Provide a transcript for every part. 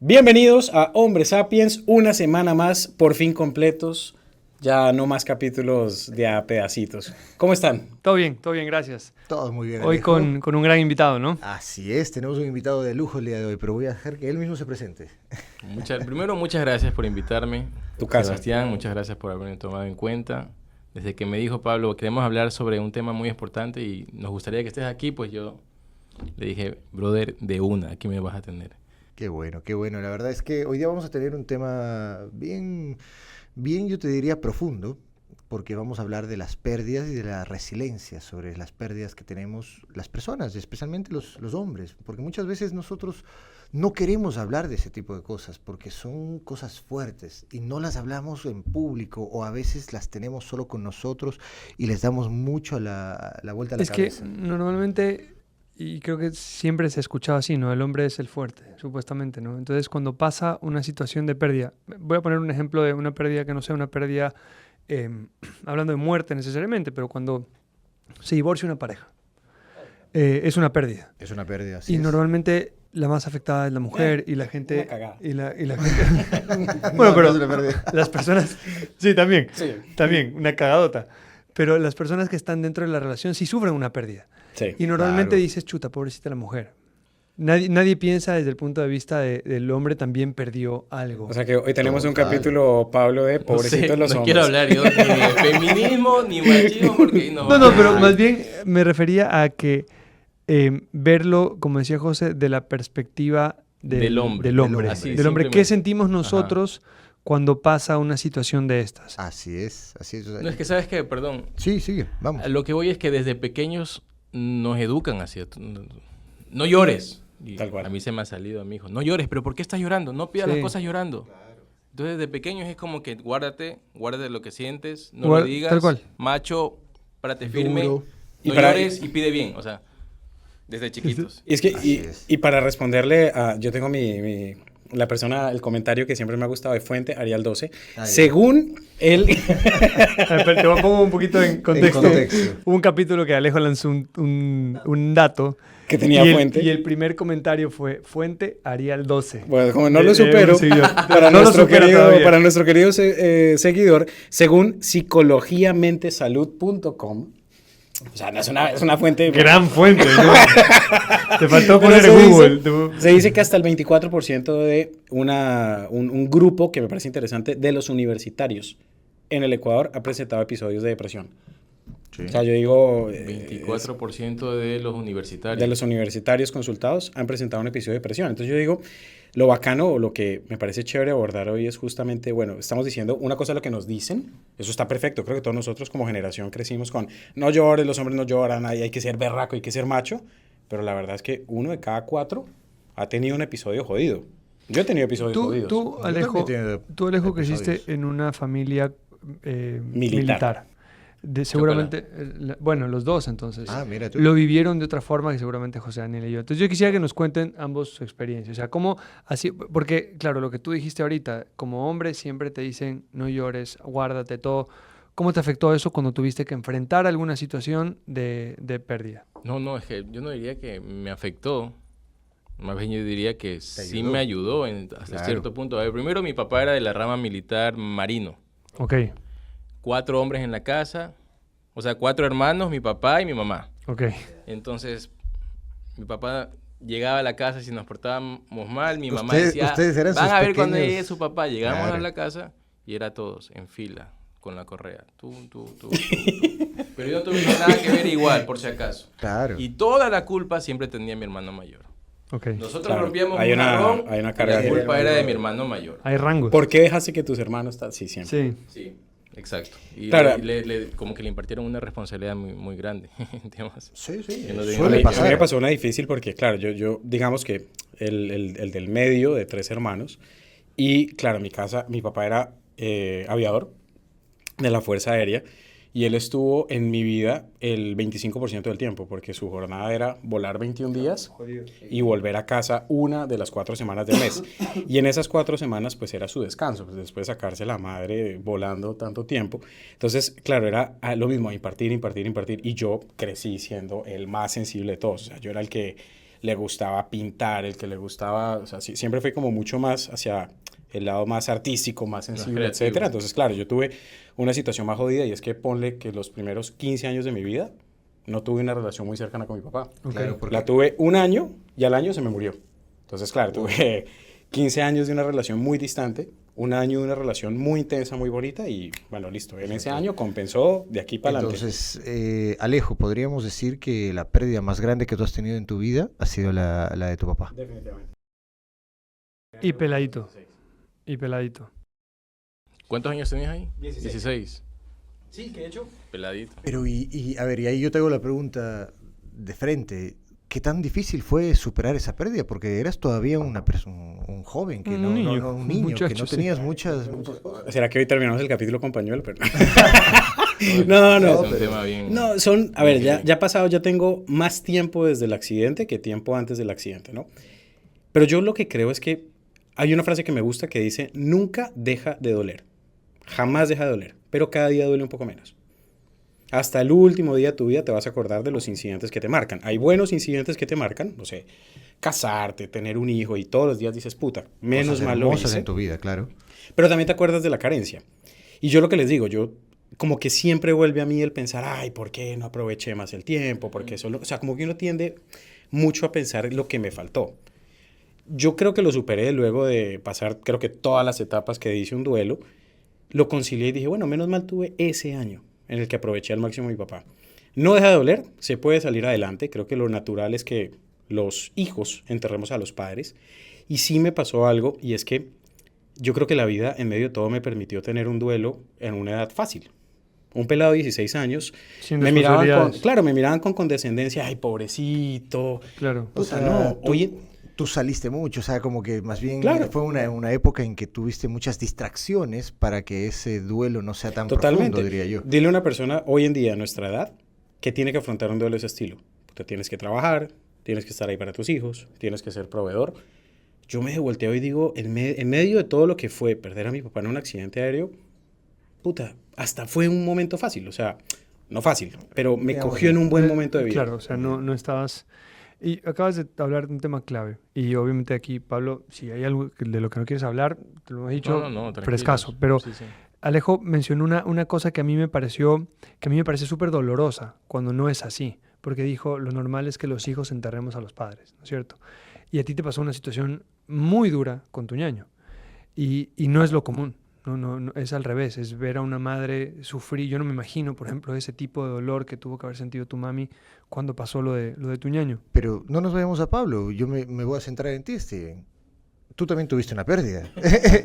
Bienvenidos a Hombre Sapiens, una semana más, por fin completos, ya no más capítulos de a pedacitos. ¿Cómo están? Todo bien, gracias. Todos muy bien, Hoy Alejo. con un gran invitado, ¿no? Así es, tenemos un invitado de lujo el día de hoy, pero voy a dejar que él mismo se presente. Primero, muchas gracias por invitarme. Tu casa. Sebastián, muchas gracias por haberme tomado en cuenta. Desde que me dijo Pablo, queremos hablar sobre un tema muy importante y nos gustaría que estés aquí, pues yo le dije, brother, de una, aquí me vas a tener. Qué bueno, qué bueno. La verdad es que hoy día vamos a tener un tema bien, yo te diría profundo, porque vamos a hablar de las pérdidas y de la resiliencia sobre las pérdidas que tenemos las personas, especialmente los hombres, porque muchas veces nosotros no queremos hablar de ese tipo de cosas porque son cosas fuertes y no las hablamos en público o a veces las tenemos solo con nosotros y les damos mucho la vuelta a la cabeza. Es que normalmente, y creo que siempre se ha escuchado así, ¿no? El hombre es el fuerte, supuestamente, ¿no? Entonces, cuando pasa una situación de pérdida, voy a poner un ejemplo de una pérdida que no sea una pérdida, hablando de muerte necesariamente, pero cuando se divorcia una pareja, es una pérdida. Es una pérdida, sí. Y normalmente la más afectada es la mujer y la gente... Una cagada. Y la gente... Bueno, pero es una pérdida. las personas... Sí, también. Sí. También, una cagadota. Pero las personas que están dentro de la relación sí sufren una pérdida. Sí. Y normalmente Claro. dices, chuta, pobrecita la mujer. Nadie piensa desde el punto de vista del hombre también perdió algo. O sea que hoy tenemos un Total. capítulo, Pablo, de pobrecitos los no hombres. quiero hablar yo ni de feminismo ni machismo porque no. No, pero más bien me refería a que verlo, como decía José, de la perspectiva Del hombre. Del hombre. Así, Del hombre. ¿Qué simplemente. sentimos nosotros cuando pasa una situación de estas? Así es, así es. No, es que sabes que, perdón, Sí, sigue, vamos. a lo que voy es que desde pequeños nos educan así. No llores. Y Tal cual. a mí se me ha salido a mi hijo. No llores, pero ¿por qué estás llorando? No pidas Sí. las cosas llorando. Entonces, desde pequeños es como que guárdate lo que sientes, no Guar- lo digas. tal cual. Macho, párate firme, Duro. Y no para- llores y pide bien. O sea, desde chiquitos. Y es que, Así es. y para responderle a, yo tengo la persona, el comentario que siempre me ha gustado de fuente, Arial 12. Ah, ya. Según él, Te pongo un poquito en contexto. contexto. Hubo un capítulo que Alejo lanzó un dato. que tenía y fuente. Y el primer comentario fue fuente Arial 12. Bueno, como no De- lo de supero, un seguidor. para, No lo nuestro supera querido, todavía. para nuestro querido seguidor, según psicologiamentesalud.com, o sea, no es una fuente... Gran fuente, ¿no? Te faltó Pero poner se Google. dice- Se dice que hasta el 24% de un grupo que me parece interesante de los universitarios en el Ecuador ha presentado episodios de depresión. Sí. O sea, yo digo... 24% de los universitarios. de los universitarios consultados han presentado un episodio de depresión. Entonces yo digo, lo bacano o lo que me parece chévere abordar hoy es justamente, bueno, estamos diciendo una cosa lo que nos dicen, eso está perfecto, creo que todos nosotros como generación crecimos con no llores, los hombres no lloran, hay que ser berraco, hay que ser macho, pero la verdad es que 1 de cada 4 ha tenido un episodio jodido. Yo he tenido episodios jodidos. Tú, Alejo, también he tenido creciste episodios. en una familia Militar. militar. Seguramente, bueno, los dos entonces. Ah, mira tú. Lo vivieron de otra forma que seguramente José Daniel y yo. Entonces yo quisiera que nos cuenten ambos su experiencia. O sea, cómo así, porque claro, lo que tú dijiste ahorita, como hombre siempre te dicen no llores, guárdate todo. ¿Cómo te afectó eso cuando tuviste que enfrentar alguna situación de pérdida? No, es que yo no diría que me afectó. Más bien yo diría que sí ayudó. me ayudó hasta Claro. cierto punto. A ver, primero mi papá era de la rama militar marino. Ok, 4 hombres en la casa, o sea, 4 hermanos, mi papá y mi mamá. ok. Entonces, mi papá llegaba a la casa y si nos portábamos mal, mi mamá Ustedes- decía, ustedes eran van sus a ver cuando pequeños". llegue su papá. Llegamos Claro. a la casa y era todos en fila con la correa. Tú. Pero yo no tuve nada que ver igual, por si acaso. Claro. Y toda la culpa siempre tenía mi hermano mayor. Ok. Nosotros Claro, rompíamos hay un una- jarrón hay una y carga la de- culpa era de mi hermano mayor. Hay rangos. ¿Por qué dejaste que tus hermanos están? Sí, siempre. Sí. Sí, exacto. Y Claro. como que le impartieron una responsabilidad muy, muy grande. digamos. Sí, sí, Que no A tenía- suele mí pasar. me pasó una difícil porque, claro, yo digamos que el del medio de 3 hermanos y, claro, en mi casa, mi papá era aviador de la Fuerza Aérea y él estuvo en mi vida el 25% del tiempo porque su jornada era volar 21 días y volver a casa una de las 4 semanas del mes. Y en esas 4 semanas, pues era su descanso, pues después de sacarse la madre volando tanto tiempo. Entonces, claro, era lo mismo, impartir. Y yo crecí siendo el más sensible de todos. O sea, yo era el que le gustaba pintar, el que le gustaba, o sea, siempre fue como mucho más hacia el lado más artístico, más sensible, creativo. etcétera. Entonces, claro, yo tuve una situación más jodida y es que ponle que los primeros 15 años de mi vida no tuve una relación muy cercana con mi papá. Ok. Claro, porque La tuve un año y al año se me murió. Entonces, claro, tuve 15 años de una relación muy distante, un año de una relación muy intensa, muy bonita y bueno, listo. En ese año compensó de aquí para adelante. entonces, Alejo, podríamos decir que la pérdida más grande que tú has tenido en tu vida ha sido la de tu papá. Definitivamente. Y peladito. Y peladito. ¿Cuántos años tenías ahí? 16. 16. Sí, que de hecho. Peladito. Pero a ver, y ahí yo te hago la pregunta de frente. ¿Qué tan difícil fue superar esa pérdida? Porque eras todavía un joven, que Un no, niño, un un niño, que muchacho, no sí. tenías muchas cosas. ¿Será que hoy terminamos el capítulo con pañuelo? Pero... no, no. Es un tema bien... No, son, a ver, bien. ya ha pasado, ya tengo más tiempo desde el accidente que tiempo antes del accidente, ¿no? Pero yo lo que creo es que hay una frase que me gusta que dice, nunca deja de doler, jamás deja de doler, pero cada día duele un poco menos. Hasta el último día de tu vida te vas a acordar de los incidentes que te marcan. Hay buenos incidentes que te marcan, no sé, casarte, tener un hijo y todos los días dices, puta, menos Cosas mal lo hermosas hice. en tu vida, claro. Pero también te acuerdas de la carencia. Y yo lo que les digo, yo como que siempre vuelve a mí el pensar, ay, ¿por qué no aproveché más el tiempo? Porque solo, o sea, como que uno tiende mucho a pensar lo que me faltó. Yo creo que lo superé luego de pasar, creo que todas las etapas que dice un duelo, lo concilié y dije, bueno, menos mal tuve ese año en el que aproveché al máximo a mi papá. No deja de doler, se puede salir adelante, creo que lo natural es que los hijos enterremos a los padres. Y sí me pasó algo, y es que yo creo que la vida, en medio de todo, me permitió tener un duelo en una edad fácil. Un pelado de 16 años, Sin me miraban con, responsabilidades. claro, me miraban con condescendencia, ay, pobrecito. Claro. O Puta, sea, no, tú, oye, tú saliste mucho, o sea, como que más bien Claro. fue una época en que tuviste muchas distracciones para que ese duelo no sea tan totalmente. profundo, diría yo. Dile a una persona hoy en día, a nuestra edad, que tiene que afrontar un duelo de ese estilo. Tú tienes que trabajar, tienes que estar ahí para tus hijos, tienes que ser proveedor. Yo me volteo y digo, en medio de todo lo que fue perder a mi papá en un accidente aéreo, puta, hasta fue un momento fácil, o sea, no fácil, pero me Digamos, cogió en un buen momento de vida. Claro, o sea, no estabas... Y acabas de hablar de un tema clave. Y obviamente aquí, Pablo, si hay algo de lo que no quieres hablar, te lo he dicho, No, tranquilos. frescaso. Pero Sí, sí. Alejo mencionó una cosa que a mí me parece súper dolorosa cuando no es así. Porque dijo, lo normal es que los hijos enterremos a los padres, ¿no es cierto? Y a ti te pasó una situación muy dura con tu ñaño. Y no es lo común. No, es al revés, es ver a una madre sufrir. Yo no me imagino, por ejemplo, ese tipo de dolor que tuvo que haber sentido tu mami cuando pasó lo de tu ñaño. Pero no nos vayamos a Pablo, yo me voy a centrar en ti, Steven. Tú también tuviste una pérdida.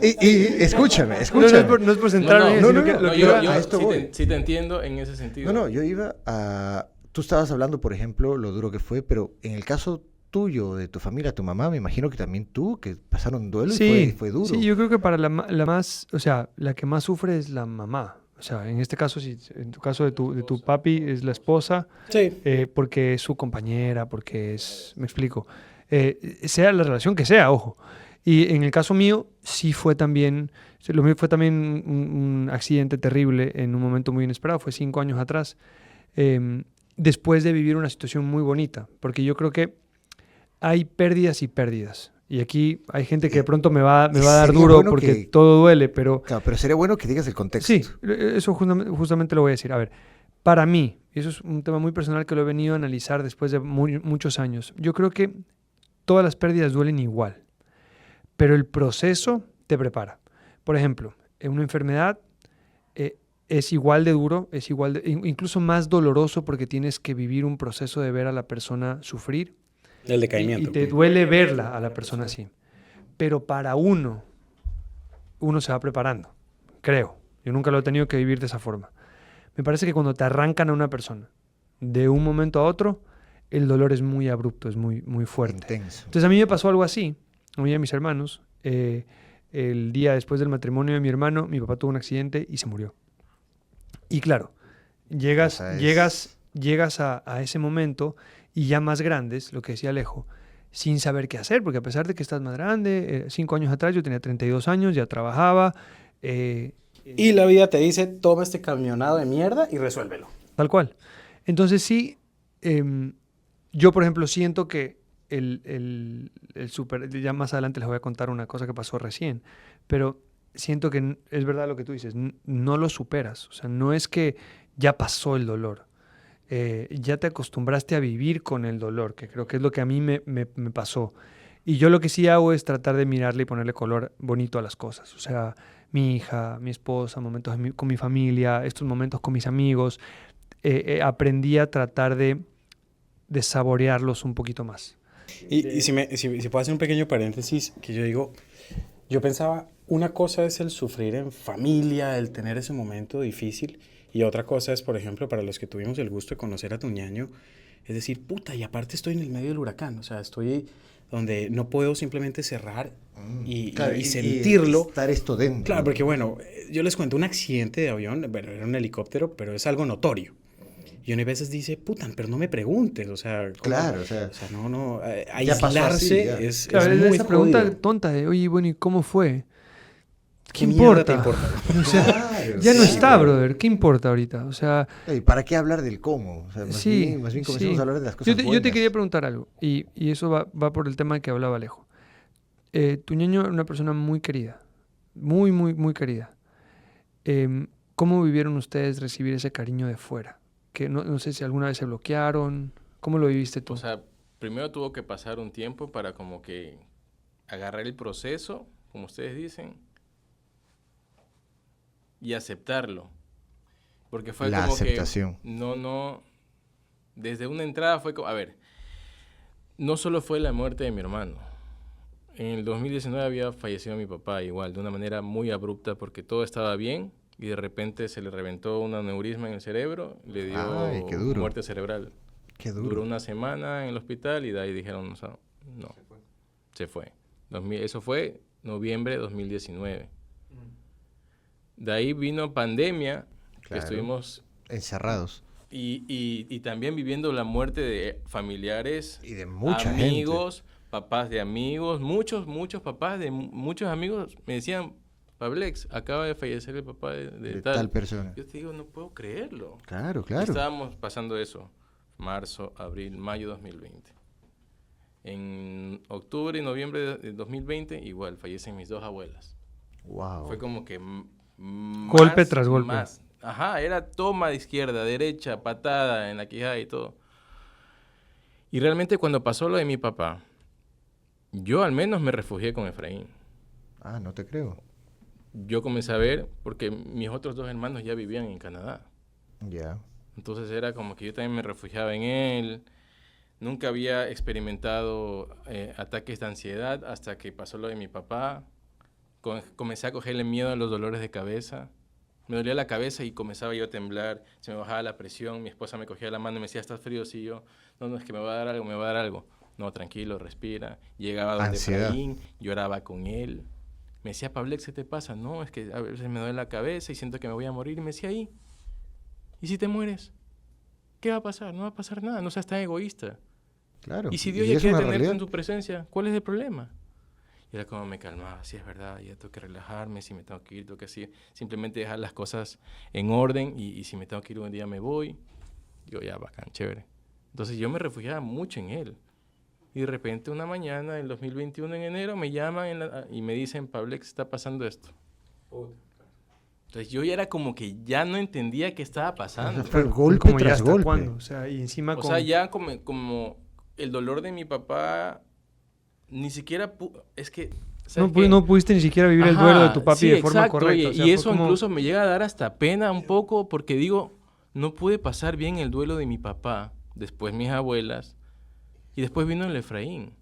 y escúchame. No es por centrarme, no, sino no, que no, lo no, que yo- iba- a esto sí voy. sí te entiendo en ese sentido. No, yo iba a... Tú estabas hablando, por ejemplo, lo duro que fue, pero en el caso tuyo, de tu familia, tu mamá, me imagino que también tú, que pasaron duelo y fue duro. Sí, yo creo que para la más, o sea, la que más sufre es la mamá. O sea, en este caso, si en tu caso de tu papi es la esposa, Sí, porque es su compañera, porque me explico, sea la relación que sea, ojo. Y en el caso mío, sí fue también, lo mío fue también un accidente terrible en un momento muy inesperado, fue 5 años atrás, después de vivir una situación muy bonita, porque yo creo que hay pérdidas y pérdidas. Y aquí hay gente que de pronto me va a dar sería duro bueno porque que- todo duele, pero Claro, pero sería bueno que digas el contexto. sí, eso justamente lo voy a decir. A ver, para mí, y eso es un tema muy personal que lo he venido a analizar después de muchos años, yo creo que todas las pérdidas duelen igual, pero el proceso te prepara. Por ejemplo, en una enfermedad es igual de duro, es igual incluso más doloroso porque tienes que vivir un proceso de ver a la persona sufrir el y decaimiento. te duele verla a la persona así. Pero para uno se va preparando, creo. Yo nunca lo he tenido que vivir de esa forma. Me parece que cuando te arrancan a una persona de un momento a otro, el dolor es muy abrupto, es muy, muy fuerte. Intenso. Entonces a mí me pasó algo así, a mí y a mis hermanos. El día después del matrimonio de mi hermano, mi papá tuvo un accidente y se murió. Y claro, llegas a ese momento y ya más grandes, lo que decía Alejo, sin saber qué hacer, porque a pesar de que estás más grande, 5 años atrás yo tenía 32 años, ya trabajaba, Y la vida te dice, toma este camionado de mierda y resuélvelo. tal cual. Entonces sí, yo por ejemplo siento que ya más adelante les voy a contar una cosa que pasó recién, pero siento que es verdad lo que tú dices, no lo superas, o sea, no es que ya pasó el dolor, ya te acostumbraste a vivir con el dolor, que creo que es lo que a mí me pasó. Y yo lo que sí hago es tratar de mirarle y ponerle color bonito a las cosas, o sea, mi hija, mi esposa, momentos con mi familia, estos momentos con mis amigos, aprendí a tratar de saborearlos un poquito más. Y si puedo hacer un pequeño paréntesis, que yo digo, yo pensaba, una cosa es el sufrir en familia, el tener ese momento difícil, y otra cosa es, por ejemplo, para los que tuvimos el gusto de conocer a tu ñaño, es decir, puta, y aparte estoy en el medio del huracán, o sea, estoy donde no puedo simplemente cerrar Claro, y sentirlo. Estar esto dentro. Claro, porque bueno, yo les cuento un accidente de avión, bueno, era un helicóptero, pero es algo notorio. Y uno a veces dice, puta, pero no me preguntes, o sea, ¿cómo? Claro, o sea, no, ya pasó así, aislarse ya. es Claro, muy esa pregunta jodido. tonta de, oye, bueno, ¿y cómo fue? ¿Qué mierda te importa? importa? O sea, Claro, ya no sí, está, güey. brother. ¿Qué importa ahorita? O sea, ¿Para qué hablar del cómo? O sea, sí, más bien comencemos sí. a hablar de las cosas Yo te buenas. quería preguntar algo, y eso va por el tema que hablaba Alejo. Tu ñaño era una persona muy querida, muy, muy, muy querida. ¿Cómo vivieron ustedes recibir ese cariño de fuera? Que no sé si alguna vez se bloquearon. ¿Cómo lo viviste tú? O sea, primero tuvo que pasar un tiempo para como que agarrar el proceso, como ustedes dicen, y aceptarlo. Porque fue La como aceptación. que desde una entrada fue como, a ver, no solo fue la muerte de mi hermano. En el 2019 había fallecido mi papá igual, de una manera muy abrupta porque todo estaba bien y de repente se le reventó un aneurisma en el cerebro, le dio Ay, qué duro. muerte cerebral. Qué Duró duro. una semana en el hospital y de ahí dijeron, no, se fue. Eso fue noviembre de 2019. De ahí vino pandemia, que Claro. Estuvimos Encerrados. y también viviendo la muerte de familiares, Y de mucha amigos, papás de amigos, muchos papás de muchos amigos me decían, Pablex, acaba de fallecer el papá gente. de De tal. tal persona. Yo te digo, no puedo creerlo. Claro, Y claro. estábamos pasando eso, marzo, abril, mayo 2020. En octubre y noviembre de 2020, igual, fallecen mis dos abuelas. Wow. Fue como que Golpe tras golpe. Ajá, era toma de izquierda, derecha, patada en la quijada y todo. Y realmente cuando pasó lo de mi papá, yo al menos me refugié con Efraín. Ah, no te creo. Yo comencé a ver, porque mis otros dos hermanos ya vivían en Canadá. Ya. Entonces era como que yo también me refugiaba en él. Nunca había experimentado ataques de ansiedad hasta que pasó lo de mi papá. Comencé a cogerle miedo a los dolores de cabeza. Me dolía la cabeza y comenzaba yo a temblar. Se me bajaba la presión. Mi esposa me cogía la mano y me decía, ¿estás frío? Sí, yo, no, es que me va a dar algo, me va a dar algo. No, tranquilo, respira. Llegaba donde Ansiedad. Efraín, lloraba con él. Me decía, Pablex, ¿qué te pasa? No, es que a veces me duele la cabeza y siento que me voy a morir. Y me decía, ¿y si te mueres? ¿Qué va a pasar? No va a pasar nada, no seas tan egoísta. Claro. Y si Dios y ya es quiere una tenerte realidad. en tu presencia, ¿cuál es el problema? Y era como me calmaba, sí es verdad, ya tengo que relajarme, si me tengo que ir, tengo que así, simplemente dejar las cosas en orden y si me tengo que ir un día me voy. Yo ya, bacán, chévere. Entonces yo me refugiaba mucho en él. Y de repente una mañana, en 2021, en enero, me llaman y me dicen, Pablex, está pasando esto. Entonces yo ya era como que ya no entendía qué estaba pasando. Fue Claro, golpe como ya tras hasta golpe. cuándo, o sea, y encima O sea, ya como el dolor de mi papá ni siquiera... es que... ¿sabes qué? no pudiste ni siquiera vivir el duelo de tu papi sí, de forma exacto, correcta. oye, o sea, y fue eso como- incluso me llega a dar hasta pena un poco porque digo, no pude pasar bien el duelo de mi papá, después mis abuelas, y después vino el Efraín.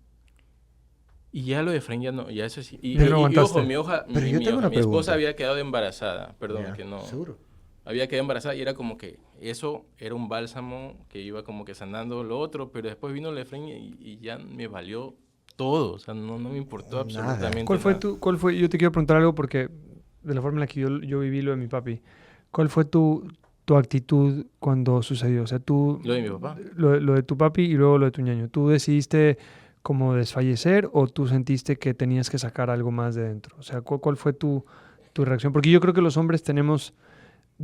Y ya lo de Efraín ya no, ya eso sí. Y Ya no aguantaste. ojo, Pero yo tengo una mi esposa pregunta. había quedado embarazada, perdón, Ya, que no... Seguro. Había quedado embarazada y era como que eso era un bálsamo que iba como que sanando lo otro, pero después vino el Efraín y ya me valió todo, o sea, no me importó Nada. absolutamente ¿Cuál fue? Yo te quiero preguntar algo porque de la forma en la que yo viví lo de mi papi, ¿cuál fue tu actitud cuando sucedió? O sea, tú... Lo de mi papá. Lo de tu papi y luego lo de tu ñaño. ¿Tú decidiste como desfallecer o tú sentiste que tenías que sacar algo más de dentro? O sea, ¿cuál fue tu reacción? Porque yo creo que los hombres tenemos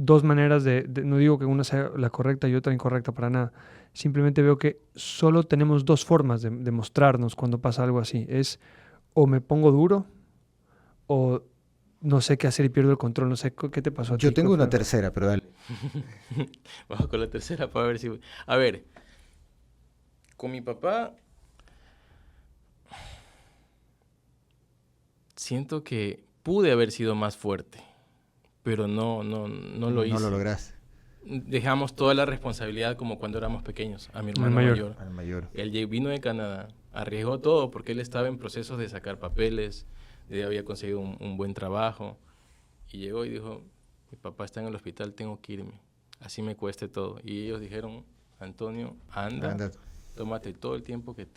dos maneras no digo que una sea la correcta y otra incorrecta para nada. Simplemente veo que solo tenemos dos formas de mostrarnos cuando pasa algo así. Es o me pongo duro o no sé qué hacer y pierdo el control. No sé qué te pasó a ti. Yo tengo ¿Cuál una fue? tercera, pero dale. Vamos con la tercera para ver si... A ver, con mi papá siento que pude haber sido más fuerte, pero no lo hice. No lo lograste. Dejamos toda la responsabilidad como cuando éramos pequeños a mi hermano mayor. mayor. Al mayor. Él vino de Canadá, arriesgó todo porque él estaba en procesos de sacar papeles, había conseguido un buen trabajo y llegó y dijo, mi papá está en el hospital, tengo que irme, así me cueste todo. Y ellos dijeron, Antonio, anda. Tómate todo el tiempo que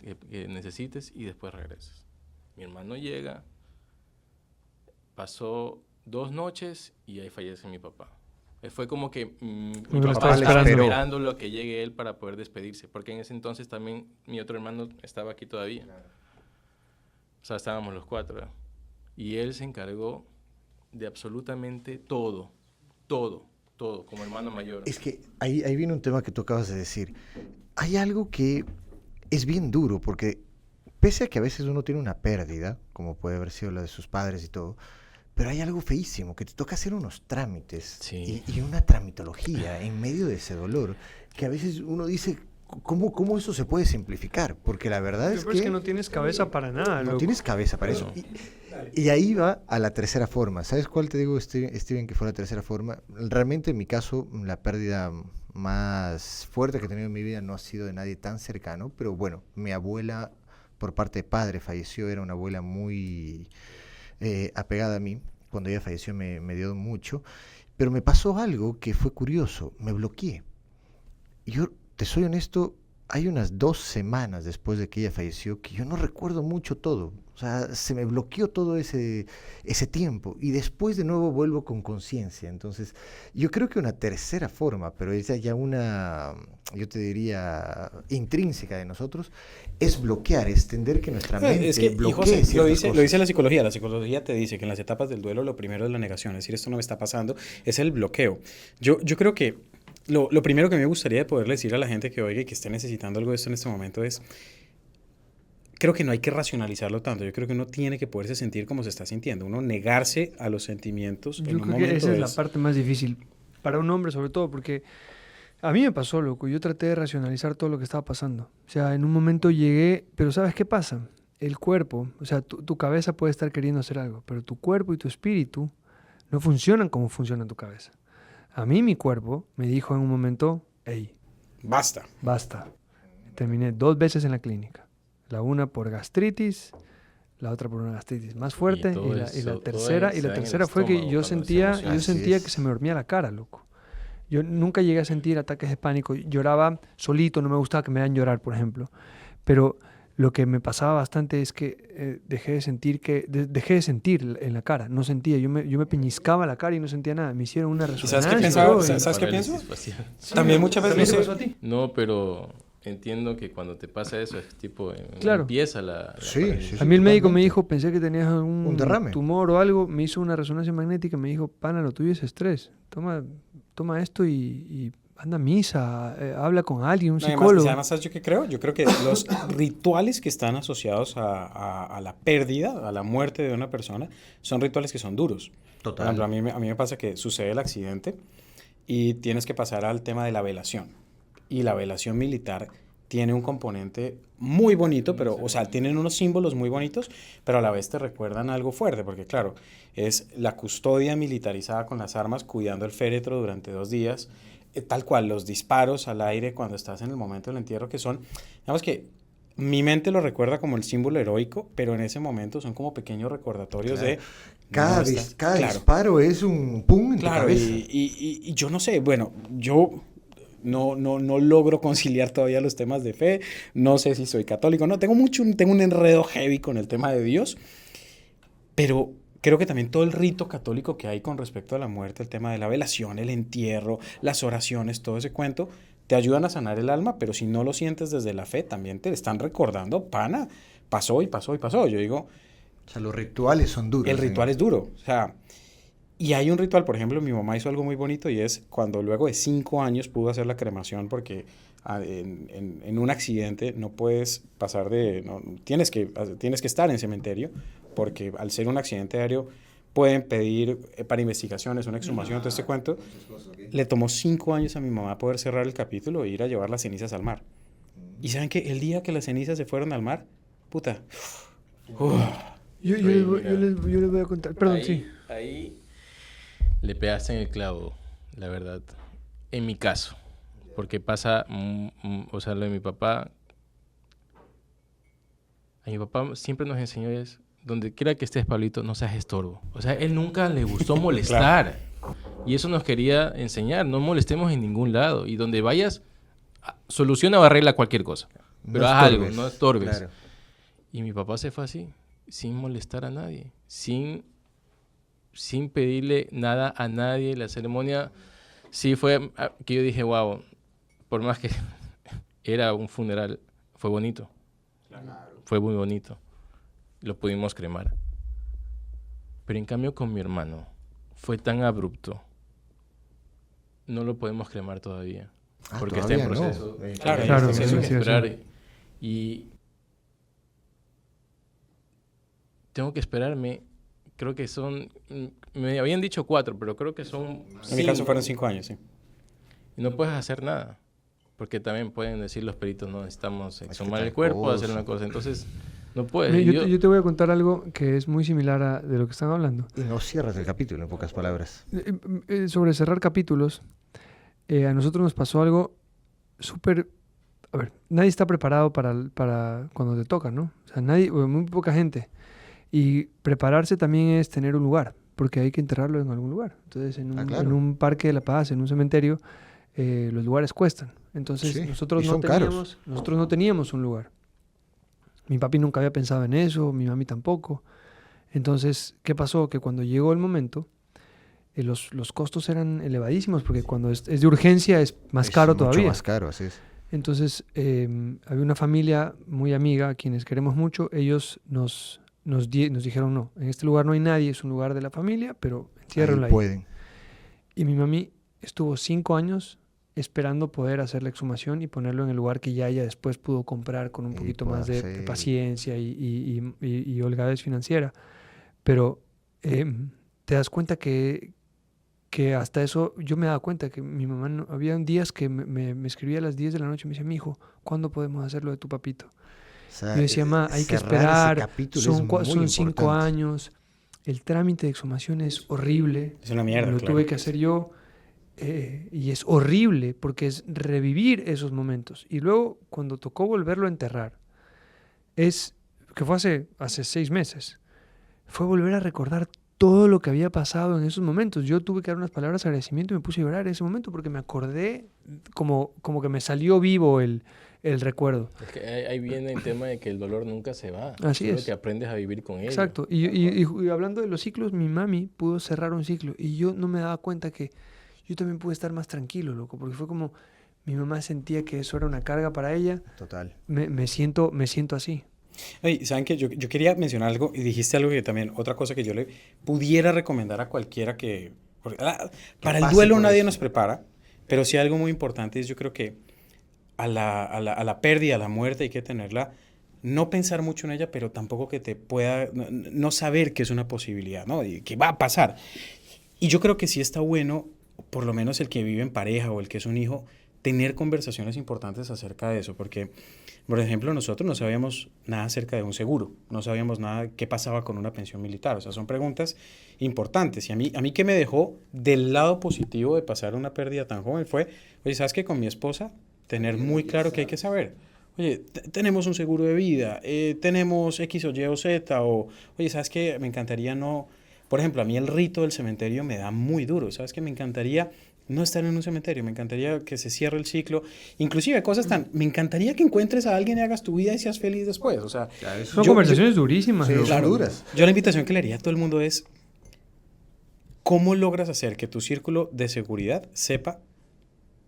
necesites y después regresas. Mi hermano llega, pasó 2 noches y ahí fallece mi papá. Fue como que mi lo papá estaba estaba esperando. esperando lo que llegue él para poder despedirse, porque en ese entonces también mi otro hermano estaba aquí todavía. O sea, estábamos los 4. ¿verdad? Y él se encargó de absolutamente todo, como hermano mayor. Es que ahí viene un tema que tú acabas de decir. Hay algo que es bien duro, porque pese a que a veces uno tiene una pérdida, como puede haber sido la de sus padres y todo, pero hay algo feísimo, que te toca hacer unos trámites Sí. y una tramitología en medio de ese dolor, que a veces uno dice, ¿cómo eso se puede simplificar? Porque la verdad Pero es que no tienes cabeza para nada. no loco. tienes cabeza para eso. No. Y ahí va a la tercera forma. ¿Sabes cuál te digo, Steven, que fue la tercera forma? Realmente en mi caso, la pérdida más fuerte que he tenido en mi vida no ha sido de nadie tan cercano, pero bueno, mi abuela por parte de padre falleció, era una abuela muy apegada a mí. Cuando ella falleció me dio mucho, pero me pasó algo que fue curioso, me bloqueé. Yo, te soy honesto, hay unas 2 semanas después de que ella falleció que yo no recuerdo mucho todo. O sea, se me bloqueó todo ese tiempo y después de nuevo vuelvo con conciencia. Entonces, yo creo que una tercera forma, pero es ya una, yo te diría, intrínseca de nosotros, es bloquear, es tender que nuestra mente Es que, bloquee y José, ciertas lo dice cosas. la psicología. La psicología te dice que en las etapas del duelo lo primero es la negación, es decir, esto no me está pasando, es el bloqueo. Yo creo que lo primero que me gustaría poderle decir a la gente que oiga y que esté necesitando algo de esto en este momento es, creo que no hay que racionalizarlo tanto. Yo creo que uno tiene que poderse sentir como se está sintiendo. Uno negarse a los sentimientos en Yo un creo que momento esa es la parte más difícil para un hombre sobre todo, porque a mí me pasó, loco. Yo traté de racionalizar todo lo que estaba pasando. O sea, en un momento llegué, pero ¿sabes qué pasa? El cuerpo, o sea, tu cabeza puede estar queriendo hacer algo, pero tu cuerpo y tu espíritu no funcionan como funciona tu cabeza. A mí mi cuerpo me dijo en un momento, hey, basta. basta. Terminé 2 veces en la clínica. La una por gastritis, la otra por una gastritis más fuerte Y todo y la eso, todo tercera se da en el fue que estómago yo cuando se sentía emociona. Así que es. se me dormía la cara, loco. Yo nunca llegué a sentir ataques de pánico. Lloraba solito, no me gustaba que me hagan llorar, por ejemplo. Pero lo que me pasaba bastante es que dejé de sentir en la cara, no sentía. Yo me peñiscaba la cara y no sentía nada. Me hicieron una sabes qué resonancia. pensaba? todo, y- ¿Sabes qué Parálisis pienso? facial. También muchas veces, ¿También no te sé, pasó a ti? No, pero entiendo que cuando te pasa eso es tipo, Claro. empieza la Sí, parálisis. sí, A mí el médico me totalmente. dijo, pensé que tenías algún Un derrame. tumor o algo, me hizo una resonancia magnética, me dijo, pana, lo tuyo es estrés, toma esto y anda a misa, habla con alguien, un No, psicólogo. además, ¿sabes yo qué creo? Yo creo que los rituales que están asociados a la pérdida, a la muerte de una persona, son rituales que son duros. Por Total. ejemplo, a mí me pasa que sucede el accidente y tienes que pasar al tema de la velación. Y la velación militar tiene un componente muy bonito, pero, o sea, tienen unos símbolos muy bonitos, pero a la vez te recuerdan algo fuerte, porque claro, es la custodia militarizada con las armas, cuidando el féretro durante 2 días, tal cual, los disparos al aire cuando estás en el momento del entierro, que son, digamos que mi mente lo recuerda como el símbolo heroico, pero en ese momento son como pequeños recordatorios Claro. de... Cada, no está- cada claro, disparo es un pum en tu claro, cabeza. y yo no sé, bueno, yo no logro conciliar todavía los temas de fe, no sé si soy católico, no, tengo un enredo heavy con el tema de Dios, pero creo que también todo el rito católico que hay con respecto a la muerte, el tema de la velación, el entierro, las oraciones, todo ese cuento, te ayudan a sanar el alma, pero si no lo sientes desde la fe, también te están recordando, pana, pasó y pasó y pasó. Yo digo, O sea, los rituales son duros. el ritual es duro, o sea, Y hay un ritual, por ejemplo, mi mamá hizo algo muy bonito y es cuando luego de 5 años pudo hacer la cremación porque en un accidente no puedes pasar de... No, tienes que estar en cementerio porque al ser un accidente aéreo pueden pedir para investigaciones una exhumación, todo este cuento. Le tomó 5 años a mi mamá poder cerrar el capítulo e ir a llevar las cenizas al mar. Y ¿saben qué? El día que las cenizas se fueron al mar, puta... Yo les voy a contar. Perdón, sí. Ahí le pegaste en el clavo, la verdad. En mi caso. Porque pasa, o sea, lo de mi papá. A mi papá siempre nos enseñó es, donde quiera que estés, Pablito, no seas estorbo. O sea, él nunca le gustó molestar. Claro. Y eso nos quería enseñar. No molestemos en ningún lado. Y donde vayas, soluciona o arregla cualquier cosa. Pero haz algo, no estorbes. Claro. Y mi papá se fue así, sin molestar a nadie, sin pedirle nada a nadie. La ceremonia sí fue que yo dije, wow, por más que era un funeral, fue bonito. Claro. Fue muy bonito. Lo pudimos cremar. Pero en cambio con mi hermano fue tan abrupto. No lo podemos cremar todavía. Porque está en proceso. No. Claro, está en esperar. Y tengo que esperarme, creo que son, me habían dicho 4, pero creo que son 5. En mi caso fueron 5 años, sí. Y no puedes hacer nada, porque también pueden decir los peritos, no necesitamos exhumar el cuerpo, hacer una cosa, entonces no puedes. Yo te voy a contar algo que es muy similar de lo que están hablando. Y no cierras el capítulo, en pocas palabras. Sobre cerrar capítulos, a nosotros nos pasó algo súper... A ver, nadie está preparado para cuando te toca, ¿no? O sea, muy poca gente. Y prepararse también es tener un lugar, porque hay que enterrarlo en algún lugar. Entonces, en un parque de la paz, en un cementerio, los lugares cuestan. Entonces, sí, nosotros no teníamos un lugar. Mi papi nunca había pensado en eso, mi mami tampoco. Entonces, ¿qué pasó? Que cuando llegó el momento, los costos eran elevadísimos, porque cuando es de urgencia es más caro todavía. Mucho más caro, así es. Entonces, había una familia muy amiga, a quienes queremos mucho. Ellos nos dijeron, no, en este lugar no hay nadie, es un lugar de la familia, pero enciérrenlo ahí. Pueden. Y mi mami estuvo 5 años esperando poder hacer la exhumación y ponerlo en el lugar que ya ella después pudo comprar con un poquito más de paciencia y holgadez financiera. Pero te das cuenta que hasta eso, yo me daba cuenta que mi mamá, había días que me escribía a las 10 de la noche y me decía, mijo, ¿cuándo podemos hacer lo de tu papito? O sea, yo decía, ma, hay que esperar, son 5 años, el trámite de exhumación es horrible. Es una mierda, Lo tuve que hacer yo y es horrible porque es revivir esos momentos. Y luego, cuando tocó volverlo a enterrar, que fue hace 6 meses, fue volver a recordar todo lo que había pasado en esos momentos. Yo tuve que dar unas palabras de agradecimiento y me puse a llorar en ese momento porque me acordé como que me salió vivo el recuerdo. Es que ahí viene el tema de que el dolor nunca se va. Así es. Que aprendes a vivir con él. Exacto. Y hablando de los ciclos, mi mami pudo cerrar un ciclo y yo no me daba cuenta que yo también pude estar más tranquilo, loco, porque fue como mi mamá sentía que eso era una carga para ella. Total. Me siento así. Oye, ¿saben qué? Yo quería mencionar algo y dijiste algo que también, otra cosa que yo le pudiera recomendar a cualquiera que... Para el duelo nadie nos prepara, pero sí algo muy importante es yo creo que a la pérdida, a la muerte hay que tenerla, no pensar mucho en ella, pero tampoco que te pueda, no saber que es una posibilidad, ¿no? Y que va a pasar. Y yo creo que sí está bueno, por lo menos el que vive en pareja o el que es un hijo, tener conversaciones importantes acerca de eso, porque, por ejemplo, nosotros no sabíamos nada acerca de un seguro, no sabíamos nada qué pasaba con una pensión militar, o sea, son preguntas importantes. Y a mí que me dejó del lado positivo de pasar una pérdida tan joven fue, oye, ¿sabes qué? Con mi esposa, tener muy claro que hay que saber. Oye, tenemos un seguro de vida, tenemos X o Y o Z, o, oye, ¿sabes qué? Me encantaría no... Por ejemplo, a mí el rito del cementerio me da muy duro, ¿sabes qué? Me encantaría no estar en un cementerio, me encantaría que se cierre el ciclo, inclusive cosas me encantaría que encuentres a alguien y hagas tu vida y seas feliz después, o sea... Son conversaciones durísimas. Sí, claro, duras. Yo la invitación que le haría a todo el mundo es, ¿cómo logras hacer que tu círculo de seguridad sepa,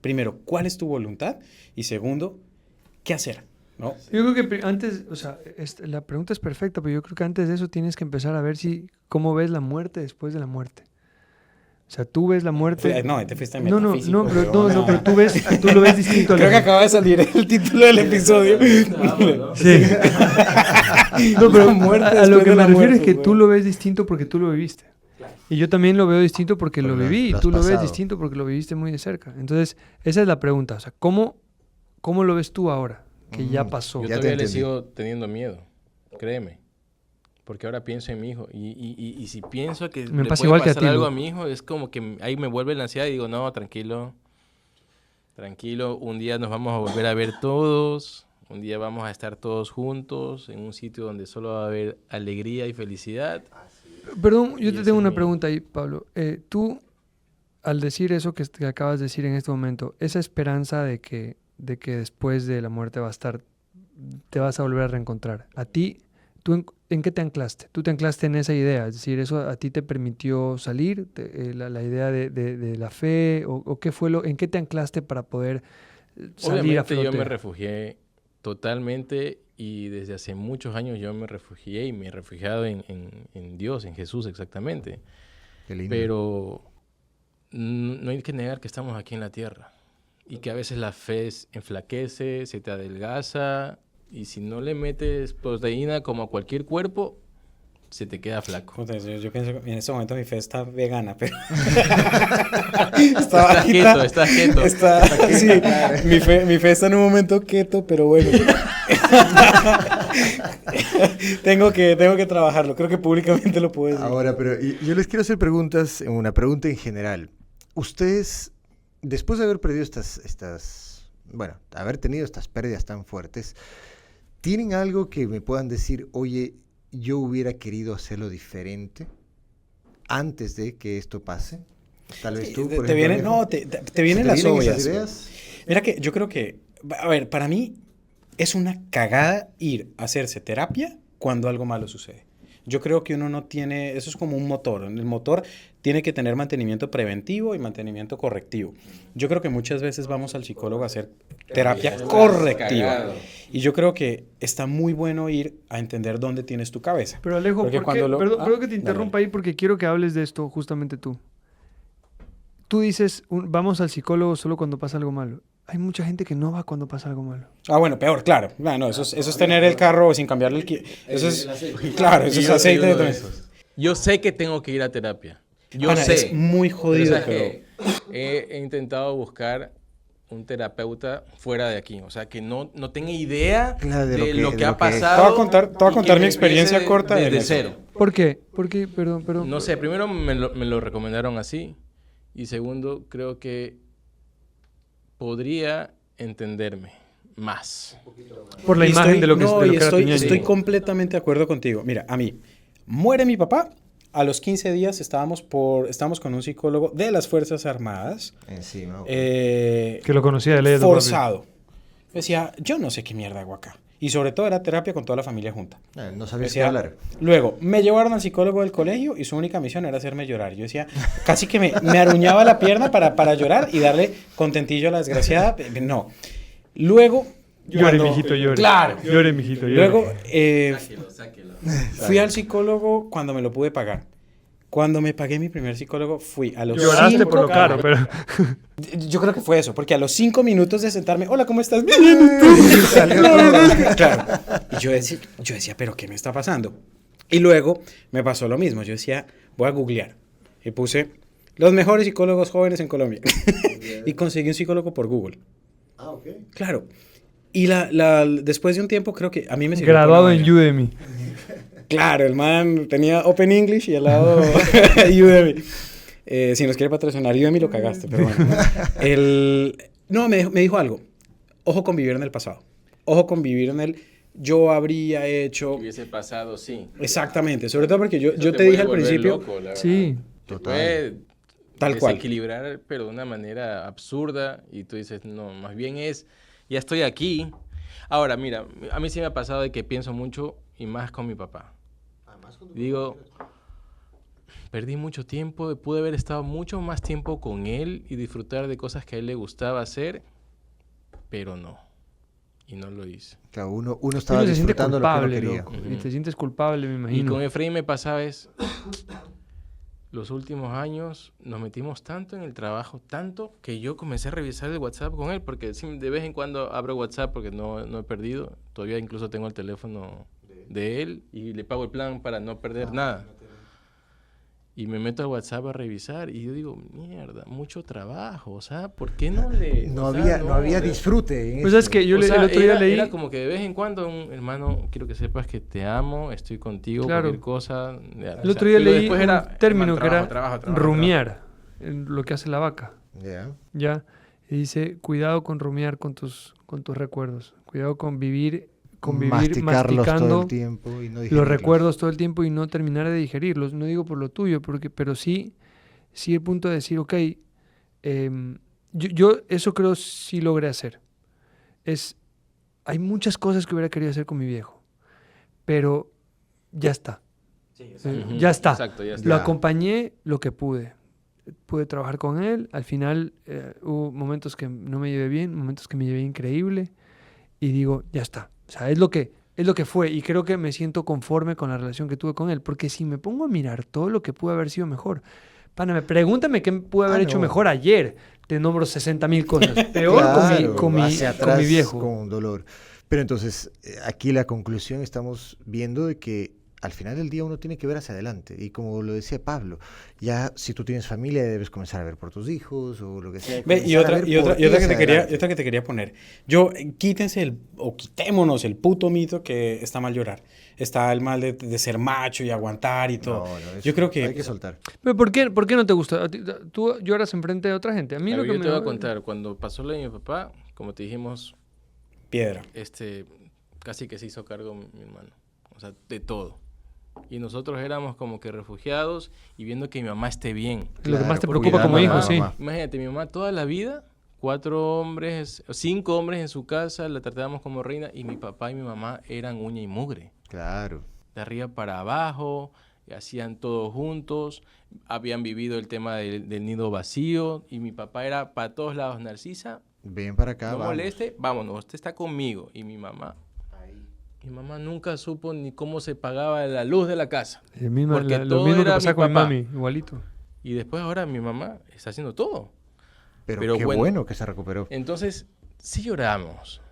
primero, cuál es tu voluntad y segundo, qué hacer? ¿No? Yo creo que antes, o sea, la pregunta es perfecta, pero yo creo que antes de eso tienes que empezar a ver cómo ves la muerte después de la muerte. O sea, tú ves la muerte... No, te fuiste en No, metafísico. pero tú lo ves distinto. Creo que acaba de salir el título del episodio. Sí. No, pero Muerte a lo después que de me la refiero es muerte, que güey. tú lo ves distinto porque tú lo viviste. Y yo también lo veo distinto porque lo Porque viví. Y lo has tú lo ves pasado. distinto porque lo viviste muy de cerca. Entonces, esa es la pregunta. O sea, ¿cómo lo ves tú ahora? Que ya pasó. Yo Ya te todavía le entendí. sigo teniendo miedo, créeme. Porque ahora pienso en mi hijo. Y si pienso que Me le pasa puede igual que a pasar ti, algo ¿no? a mi hijo, es como que ahí me vuelve la ansiedad y digo, no, tranquilo. Tranquilo, un día nos vamos a volver a ver todos. Un día vamos a estar todos juntos en un sitio donde solo va a haber alegría y felicidad. Perdón, yo Y te ese tengo es una mi- pregunta ahí, Pablo. Tú, al decir eso que acabas de decir en este momento, esa esperanza de que después de la muerte te vas a volver a reencontrar. A ti, ¿tú en qué te anclaste? ¿Tú te anclaste en esa idea? Es decir, ¿eso a ti te permitió salir? La idea de la fe? ¿O qué fue en qué te anclaste para poder salir a Obviamente flote? yo me refugié totalmente y desde hace muchos años yo me refugié y me he refugiado en Dios, en Jesús exactamente. Qué lindo. Pero no hay que negar que estamos aquí en la tierra y que a veces la fe enflaquece, se te adelgaza y si no le metes proteína como a cualquier cuerpo, se te queda flaco. Puta, yo pienso que en este momento mi fe está vegana, pero... Estás keto, estás keto. Sí, mi fe está en un momento keto, pero bueno. tengo que trabajarlo. Creo que públicamente lo puedo decir. Ahora, pero yo les quiero hacer una pregunta en general. Ustedes, después de haber perdido bueno, haber tenido estas pérdidas tan fuertes, ¿tienen algo que me puedan decir, oye, yo hubiera querido hacerlo diferente antes de que esto pase? Tal vez tú, por te vienen, ejemplo, no, te vienen las esas obvias. ideas? Mira que yo creo que, a ver, para mí es una cagada ir a hacerse terapia cuando algo malo sucede. Yo creo que uno no tiene, eso es como un motor. El motor tiene que tener mantenimiento preventivo y mantenimiento correctivo. Yo creo que muchas veces vamos al psicólogo a hacer terapia correctiva. Y yo creo que está muy bueno ir a entender dónde tienes tu cabeza. Pero Alejo, Porque ¿por qué? cuando Perdón que te dale, interrumpa dale. ahí porque quiero que hables de esto justamente tú. Tú dices, vamos al psicólogo solo cuando pasa algo malo. Hay mucha gente que no va cuando pasa algo malo. Ah, bueno, peor, claro. Bueno, eso es tener el carro sin cambiarle eso es, claro, eso es aceite de todo. Yo sé que tengo que ir a terapia. Yo Pana, sé. es muy jodido, ¿sabes qué? He intentado buscar un terapeuta fuera de aquí. O sea, que no tenga idea Claro, de lo que ha Te pasado. voy a contar y que mi me experiencia empiece corta en desde eso. cero. ¿Por qué? ¿Por qué? Perdón. No sé, primero me lo recomendaron así. Y segundo, creo que podría entenderme más. Por la Y imagen de lo que, no, de lo y que era tu estoy, ñaño. estoy completamente de acuerdo contigo. Mira, a mí, muere mi papá. A los 15 días estábamos con un psicólogo de las Fuerzas Armadas. Encima. Que lo conocía de ley de tu Forzado. Yo decía, yo no sé qué mierda hago acá. Y sobre todo era terapia con toda la familia junta. No sabías qué Decía, hablar. luego, me llevaron al psicólogo del colegio y su única misión era hacerme llorar. Yo decía, casi que me aruñaba la pierna para llorar y darle contentillo a la desgraciada. No. Luego... Llore, mijito, llore. Claro. Llore, mijito, llore. Luego, Sáquelo. fui al psicólogo cuando me lo pude pagar. Cuando me pagué mi primer psicólogo, fui a los Lloraste 5 por lo caro, pero... Yo creo que fue eso, porque a los 5 minutos de sentarme, hola, ¿cómo estás? Bien, ¿y tú? Claro. Y yo decía, ¿pero qué me está pasando? Y luego me pasó lo mismo. Yo decía, voy a googlear. Y puse, los mejores psicólogos jóvenes en Colombia. Y conseguí un psicólogo por Google. Ah, ok. Claro. Y después de un tiempo, creo que a mí me sirvió. Graduado por en una vaina. Udemy. Claro, el man tenía Open English y al lado Udemy. Si nos quiere patrocinar Udemy, lo cagaste, pero bueno. No, me dijo algo. Ojo con vivir en el pasado. Ojo con vivir en el... Yo habría hecho... Hubiese pasado, sí. Exactamente. Sobre todo porque yo Eso te dije puede al volver principio... loco, la verdad. Sí. Te Total. puede Tal cual. desequilibrar, pero de una manera absurda. Y tú dices, no, más bien ya estoy aquí. Ahora, mira, a mí sí me ha pasado de que pienso mucho y más con mi papá. Digo, perdí mucho tiempo, pude haber estado mucho más tiempo con él y disfrutar de cosas que a él le gustaba hacer, pero no. Y no lo hice. Claro, uno estaba Uno se siente disfrutando lo que culpable, no quería. loco. Y te sientes culpable, me Y imagino. con Efraín me pasaba los últimos años nos metimos tanto en el trabajo, tanto que yo comencé a revisar el WhatsApp con él, porque de vez en cuando abro WhatsApp porque no he perdido. Todavía incluso tengo el teléfono de él y le pago el plan para no perder nada. Y me meto al WhatsApp a revisar y yo digo, mierda, mucho trabajo, o sea, ¿por qué no le...? No o sea, había disfrute en Pues esto. es que yo o sea, el otro día leí... Era como que de vez en cuando, hermano, quiero que sepas que te amo, estoy contigo, Claro. cualquier cosa. El otro día pero leí después un término que era trabajo. rumiar, lo que hace la vaca, Ya. ¿ya? Y dice, cuidado con rumiar con tus recuerdos, cuidado con vivir Masticarlos todo masticando el tiempo y no los digerirlos. recuerdos todo el tiempo y no terminar de digerirlos. No digo por lo tuyo, pero sí el punto de decir, ok, yo eso creo sí logré hacer. Hay muchas cosas que hubiera querido hacer con mi viejo, pero ya está. Ujú, Ya está. Exacto, ya está. Lo Ya. acompañé lo que pude. Pude trabajar con él. Al final hubo momentos que no me llevé bien, momentos que me llevé increíble. Y digo, ya está. O sea, es lo que fue. Y creo que me siento conforme con la relación que tuve con él. Porque si me pongo a mirar todo lo que pudo haber sido mejor. Pana, pregúntame qué pude haber hecho no. mejor ayer. Te nombro 60.000 cosas. Peor Claro, con hacia mi atrás viejo. con dolor. Pero entonces, aquí la conclusión estamos viendo de que al final del día uno tiene que ver hacia adelante. Y como lo decía Pablo, ya si tú tienes familia debes comenzar a ver por tus hijos o lo que sea. Ve, y comenzar a otra, ver y otra, por y otra ti que te hacia quería, adelante. y otra que te quería poner. Quitémonos el puto mito que está mal llorar. Está el mal de ser macho y aguantar y todo. No, eso Yo creo que hay que soltar. Pero ¿por qué no te gusta? Tú lloras enfrente de otra gente. A mí A lo ver, que yo me... te voy a contar, cuando pasó lo de mi papá, como te dijimos, piedra. casi que se hizo cargo mi hermano, o sea, de todo. Y nosotros éramos como que refugiados y viendo que mi mamá esté bien. Lo que más te Claro, preocupa como cuidando a hijo, la sí. mamá. Imagínate, mi mamá toda la vida, 5 hombres en su casa, la tratábamos como reina y mi papá y mi mamá eran uña y mugre. Claro. De arriba para abajo, hacían todo juntos, habían vivido el tema del nido vacío y mi papá era para todos lados, Narcisa, Ven para acá, no vamos. moleste, vámonos, usted está conmigo. Y mi mamá nunca supo ni cómo se pagaba la luz de la casa. Lo mismo Porque que todo era pasa mi con mi papá. mami, igualito. Y después ahora mi mamá está haciendo todo. Pero qué bueno que se recuperó. Entonces, sí lloramos.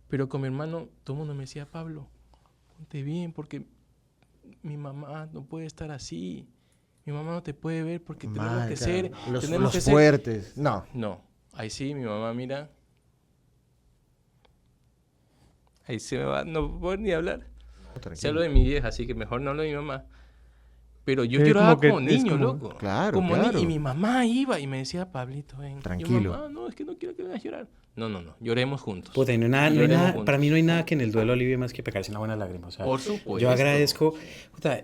Pero con mi hermano, todo el mundo me decía, Pablo, ponte bien porque mi mamá no puede estar así. Mi mamá no te puede ver porque tenemos Mal, que claro. ser... Los tenemos que ser... fuertes. No. No, ahí sí, mi mamá mira. Ahí se me va, no puedo ni hablar. Se Tranquilo. hablo de mi vieja, así que mejor no hablo de mi mamá. Pero yo Es lloraba como que- como es niño, como- loco. Claro, Como claro. y mi mamá iba y me decía, Pablito, ven. Tranquilo. Yo, mamá, no, es que no quiero que me hagas llorar. No, lloremos juntos. Puta, y no hay nada, Lloremos juntos. para mí no hay nada que en el duelo alivie más que pegarse una buena lágrima. O sea, Por supuesto. yo agradezco, puta,